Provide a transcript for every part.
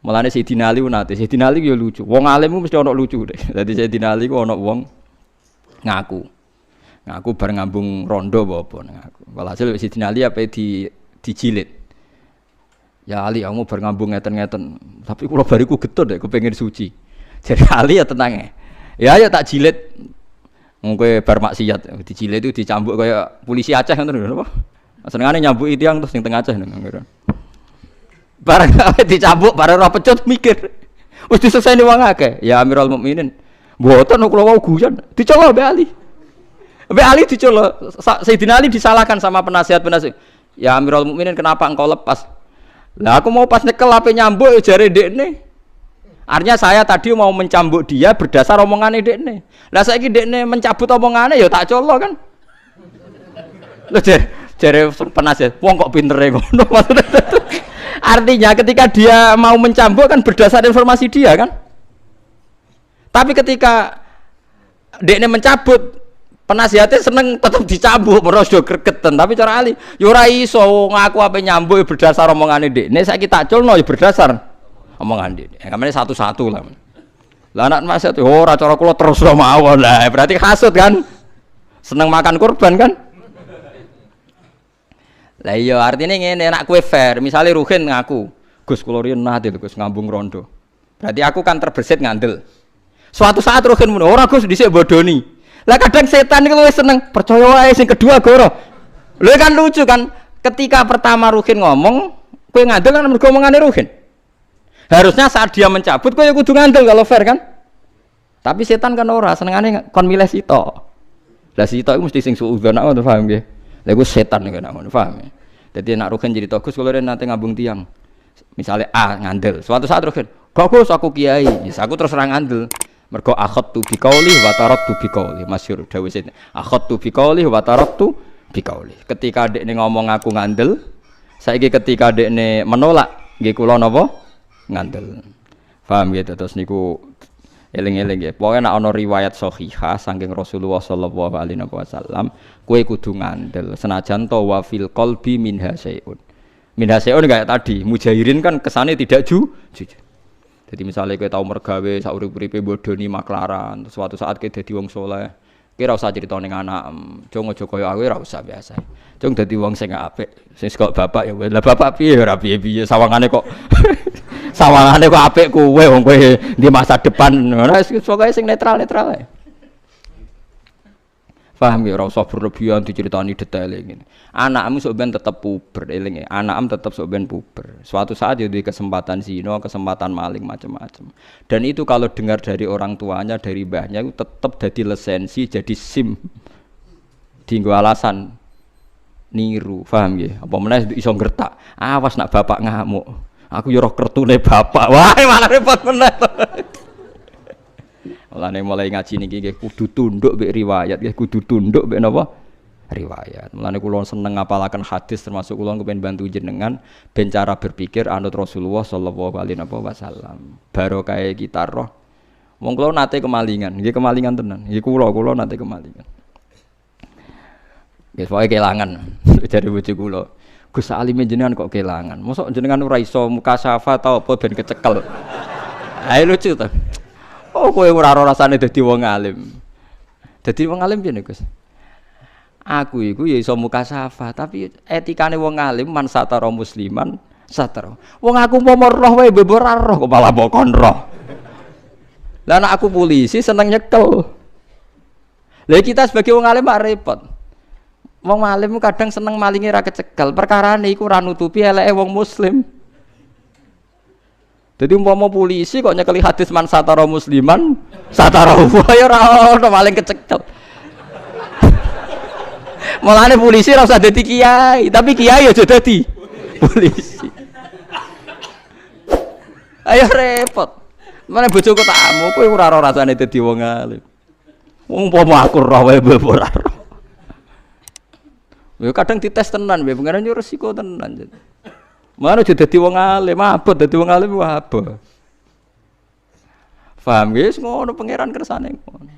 Mulane Sayyidina Ali nate, Sayyidina Ali yo lucu. Wong alim ku mesti ana lucu deh. Dadi Sayyidina Ali ku ana wong ngaku. Ngaku bar ngambung rondo apa ngaku. Walhasil Sayyidina Ali ape dijilid. Ya Ali, kamu bar ngambung ngeten-ngeten. Tapi kula bariku getut deh, kepengin suci. Jadi Ali ya tenang ya. Ya tak jilid. Mungkin bar maksiat dijilid itu dicambuk kayak polisi Aceh ngoten lho apa. Senengane nyambuki tiyang terus ning tengah Aceh ngono. Barang dicambuk bareng ora pecut mikir. Wis diselesai wong akeh. Ya Amirul Mukminin. Mboten kula wau guyon. Dicolok mbek Ali. Mbek Ali dicolok. Sayyidina Ali disalahkan sama penasihat-penasihat. Ya Amirul Mukminin kenapa engkau lepas? Lah aku mau pas nyekel ape nyambuk jare ndekne. Artinya saya tadi mau mencambuk dia berdasar omongane dekne. Lah saiki dekne mencabut omongane ya tak colok kan. Lho jare penasihat, wong kok pintere ngono maksudnya. Artinya ketika dia mau mencambuk kan berdasar informasi dia kan. Tapi ketika dekne mencabut, penasihatnya seneng tetap dicambuk terus yo gregeten. Tapi cara Ali, yo ora iso ngaku ape nyambuk berdasar omongane dekne, saiki tak culno yo berdasar omongan dekne. Kamane satu-satu lah. Lah anak nasihat ora cara kula terus mawon lah. Berarti hasud kan. Seneng makan kurban kan? Lah iya artinya ngene nek kowe fair, misale Ruhin ngaku, Gus kula riyen nate lho Gus ngambung rondo. Berarti aku kan terbersit ngandel. Suatu saat Ruhin muni, ora Gus dhisik bodoni. Lah kadang setan iki luwih seneng percaya wae sing kedua goro. Lho kan lucu kan ketika pertama Ruhin ngomong, kowe ngandel kan mergo omongane Ruhin. Harusnya saat dia mencabut kowe ya kudu ngandel kalau fair kan. Tapi setan kan ora senengane kon milih sitok. Lah sitok iku mesti sing suudzon ngono paham nggih. Lha iku setan nek ngono paham ya. Dadi nek Ruhin cerita Gus kula nate ngambung tiang. Misale A ngandel. Suatu saat Ruhin, "Bagus aku kiai." Yes, aku terus ora ngandel. Mergo akhadtu bi qauli wa taraktu bi qauli. Masyhur dawuh sing akhadtu bi qauli wa taraktu bi qauli. Ketika dekne ngomong aku ngandel, saiki ketika dekne menolak nggih kula napa? Ngandel. Paham gitu terus niku eling-eling nggih. Pokoke nek ana riwayat sahihah saking Rasulullah sallallahu alaihi wasallam, kowe kudu ngandel senajan to wa fil qalbi minha syai'un. Minha syai'un kayak tadi, mujahirin kan kesane tidak jujur. Jadi misalnya kowe tau mergawe sak urip-uripe bodoni maklaran, suatu saat kowe dadi wong saleh, kowe ora usah crita ning anak, jong aja kaya aku ora usah biasa. Jong dadi wong sing apik, sing kok bapak ya lah bapak piye ora piye-piye sawangane kok sawangane kok apik kowe wong kowe di masa depan ora pokoke sing netral-netral ae. Paham ya ora usah berlebihan diceritani detail ngene. Anakmu sok ben tetep puber eling ya. Anakmu tetep sok ben puber. Suatu saat ya di kesempatan zina, kesempatan maling macam-macam. Dan itu kalau dengar dari orang tuanya, dari mbahnya itu tetep dadi lisensi, jadi SIM. Dienggo alasan niru, paham ya? Apa meneh iso ngertak. Awas nak bapak ngamuk. Aku yo roh kertune bapak. Wah, malah repot meneh. Mulane mulai ngaji niki nggih kudu tunduk mbek riwayat, nggih kudu tunduk mbek napa? Riwayat. Mulane kula seneng ngapalaken hadis termasuk kula kepen bantu jenengan ben cara berpikir anut Rasulullah sallallahu alaihi wasallam. Barokah kita roh. Wong kula nate kemalingan, nggih kemalingan tenan. Nggih kula nate kemalingan. Nggih pokoke kelangan jare bojo kula. Gus alime jenengan kok kelangan. Mosok jenengan ora iso mukasyafa ta apa ben kecekel. Ayo lucu to. Oh kowe ora rasane dadi wong alim. Dadi wong alim piye Gus? Aku iku ya iso mukasyafa, tapi etikane wong alim man satara musliman satara. Wong aku mau roh wae mbok ora roh kok malah mbok kon roh. Lah nek aku polisi seneng nyekel. Lah kita sebagai wong alim mak repot. Wong alim kadang seneng malinge ra kecekel, perkarane iku ora nutupi eleke wong muslim. Jadi umpama polisi kok nyekeli hadis man satara musliman satara wa ya ora ono maling kecekel. Mulane polisi ora usah dadi kiai, tapi kiai aja dadi polisi. Ayo repot. Mana bojoku takmu, kowe ora ora rasane dadi wong alim. Wong umpama aku roh wae ora roh. Ya kadang dites tenan wae, pengen yo resiko tenan. Mana jadi dadi wong alim, abot dadi wong alim wah apa? Paham guys, ngono pangeran kersane ngono.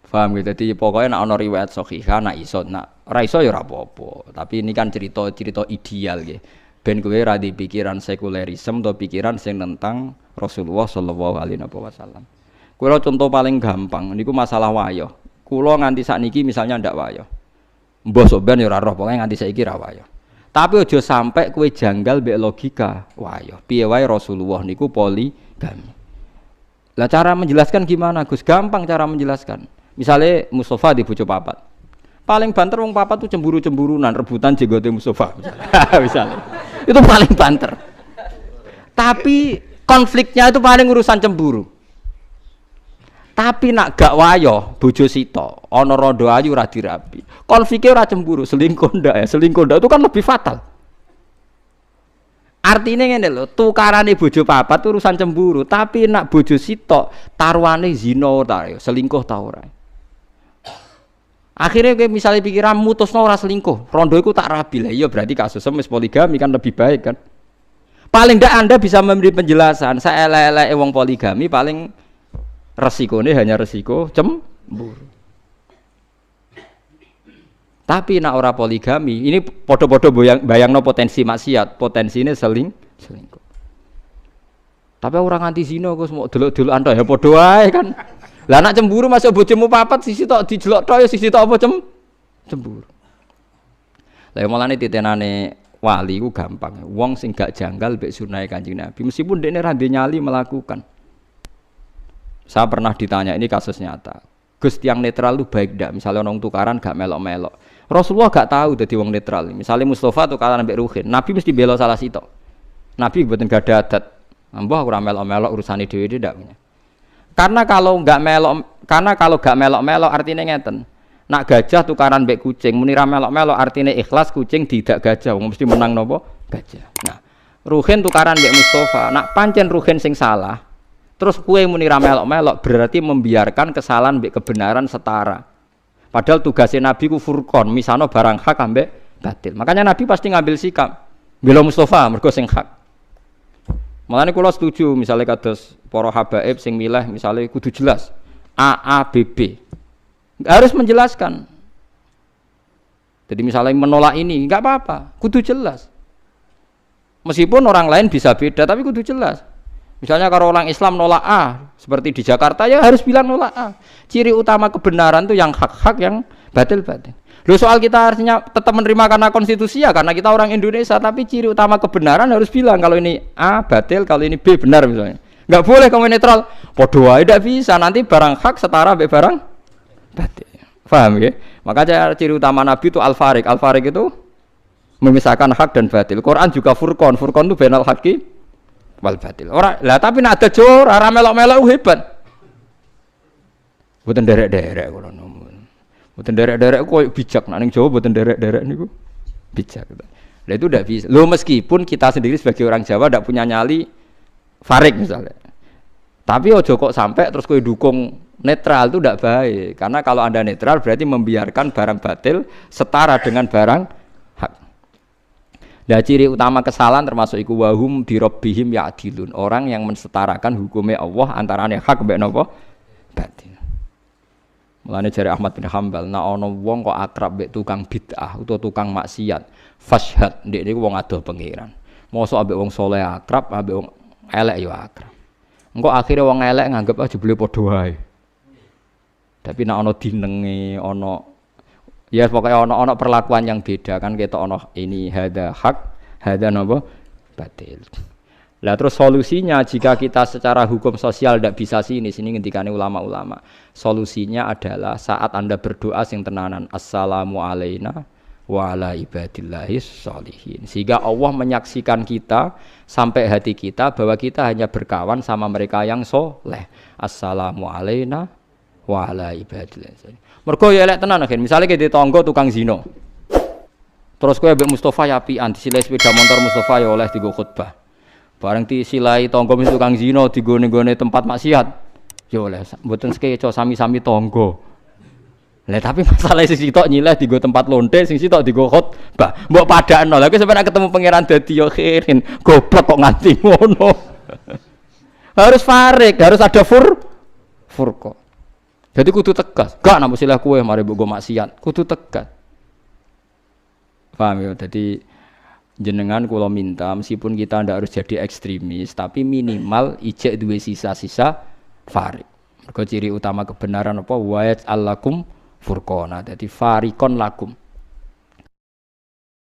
Paham gitu, jadi pokoknya nak ono riwayat sahihah, nak iso, nak ora iso ya ora apa-apa. Tapi ini kan cerita ideal gitu. Ben kowe ra di pikiran sekulerisme atau pikiran sing tentang Rasulullah sallallahu alaihi wasallam. Kula contoh paling gampang niku masalah wayo. Kula nganti sakniki misalnya ndak wayo. Mbah soben ya ora roh, pokoke nganti saiki ra wayo. Tapi aja sampai kowe janggal mbek logika wayo. Piye wae Rasulullah niku poligami. Lah cara menjelaskan gimana Gus? Gampang cara menjelaskan. Misalnya Mustafa di bojo papat. Paling banter wong papat tuh cemburu-cemburunan, rebutan jenggote Mustafa. Misalnya. Itu paling banter. Tapi konfliknya itu paling urusan cemburu. Tapi nak gak wayo bojo sito, ana rondo ayu ora dirabi. Konfliknya ora cemburu, selingkuh ndak ya. Selingkuh ndak itu kan lebih fatal. Artinya ngene lho, tukarane bojo papat urusan cemburu, tapi nak bojo sito taruhane zina ta, selingkuh ta ora. Akhirnya kayak misalnya pikiran mutusno ora selingkuh, rondo iku tak rabi lah. Iya berarti kasusnya wis poligami kan lebih baik kan. Paling ndak Anda bisa memberi penjelasan, saya elek-eleke wong poligami paling resikonya hanya resiko cemburu. Tapi nak ora poligami, ini podo-podo bayangno potensi maksiat, potensinya selingkuh. Tapi orang anti zina kok mau delok-delok anda ya podo wae kan. Lah nak cemburu masuk bojomu papat sisi tok dijelok tok ya sisi tok apa cemburu. Lah mulane titenane wali ku gampang. Wong sing gak janggal mbek sunnahe Kanjeng Nabi, meskipun dekne ra nyali melakukan. Saya pernah ditanya, ini kasus nyata. Gus yang netral itu baik ndak? Misalnya orang tukaran gak melok-melok. Rasulullah gak tahu dadi wong netral. Misalnya Mustafa tukaran ambek Ruhin, Nabi mesti bela salah sitok. Nabi mboten gak ada adat. Mbah ora melok-melok urusane dhewe ndak punya. Karena kalau gak melok-melok artinya ngeten. Nak gajah tukaran mbek kucing, muni ra melok-melok artinya ikhlas kucing tidak gajah, wong mesti menang napa? Gajah. Nah, Ruhin tukaran mbek Mustafa, nak pancen Ruhin sing salah. Terus kue muni ra melok-melok berarti membiarkan kesalahan mbek kebenaran setara. Padahal tugasnya Nabi ku furqon, misano barang hak ambek batil. Makanya Nabi pasti ngambil sikap. Bela Mustafa mergo sing hak. Mulane kula setuju misalnya kados para habaib sing milih misalnya kudu jelas A B B. Harus menjelaskan. Jadi misalnya menolak ini enggak apa-apa, kudu jelas. Meskipun orang lain bisa beda tapi kudu jelas. Misalnya kalau orang Islam nolak A, seperti di Jakarta ya harus bilang nolak A. Ciri utama kebenaran itu yang hak-hak, yang batil-batil. Loh soal kita harusnya tetap menerima karena konstitusi ya, karena kita orang Indonesia, tapi ciri utama kebenaran harus bilang kalau ini A batil, kalau ini B benar misalnya. Enggak boleh kamu netral. Podo wae ndak bisa, nanti barang hak setara mbek barang batil. Paham ya? Makanya ciri utama Nabi itu al-fariq. Al-fariq itu memisahkan hak dan batil. Quran juga furqon. Furqon itu bainal haqqi wal batil. Ora lah tapi nek ada jor ora melok-melok hebat. Mboten derek-derek kula nuwun. Mboten derek-derek koyo bijak nek ning Jawa mboten derek-derek niku bijak. Lah itu ndak bisa. Loh meskipun kita sendiri sebagai orang Jawa ndak punya nyali farik misalnya. Tapi ojo kok sampai terus kowe dukung netral itu ndak baik. Karena kalau Anda netral berarti membiarkan barang batil setara dengan barang hak. Nah, ciri utama kesalahan termasuk iku wahum di rabbihim ya'dilun. Orang yang mensetarakan hukumnya Allah antarane hak mbek napa? Batil. Mulane jare Ahmad bin Hambal, nek ana wong kok akrab mbek tukang bid'ah utawa tukang maksiat, fashhad, ndek niku wong adoh pangeran. Mosok ambek wong saleh akrab, ambek wong elek ya akrab. Engko akhire wong elek nganggep aja jebule padha wae. Tapi nek ana dinenge, ana ya pokoknya ono perlakuan yang beda kan kita ono ini hada hak, hada napa batil. Lah terus solusinya jika kita secara hukum sosial tidak bisa sini ngendikane ulama-ulama. Solusinya adalah saat Anda berdoa sing tenanan assalamu alaina wa ala ibadillahis sholihin. Sehingga Allah menyaksikan kita sampai hati kita bahwa kita hanya berkawan sama mereka yang soleh. Assalamu alaina wa ala ibadillahis sholihin. Mergo ya elek tenan akhir. Misale ke tetangga tukang zina. Terus kowe mbek Mustofa ya apian disilai sepeda motor Mustofa ya oleh digo khutbah. Bareng disilai tangga mis tukang zina digone-gone tempat maksiat. Ya oleh mboten sekeco sami-sami tangga. Lah tapi masalah sing sitok nyileh digo tempat lonte, sing sitok digo khutbah. Mbok padakno. Lah kowe sampeyan ketemu pangeran dadi ya khirin. Goblok kok nganti ngono. Harus farik, harus ada furqa. Jadi kudu tegas, gak nampak silah kue mari mbok maksiat, kudu tegas. Paham ya? Jadi jenengan kula minta meskipun kita ndak harus jadi ekstremis tapi minimal ijek duwe sisa-sisa farik. Mergo ciri utama kebenaran apa wa'at allakum furqana. Dadi farikon lakum.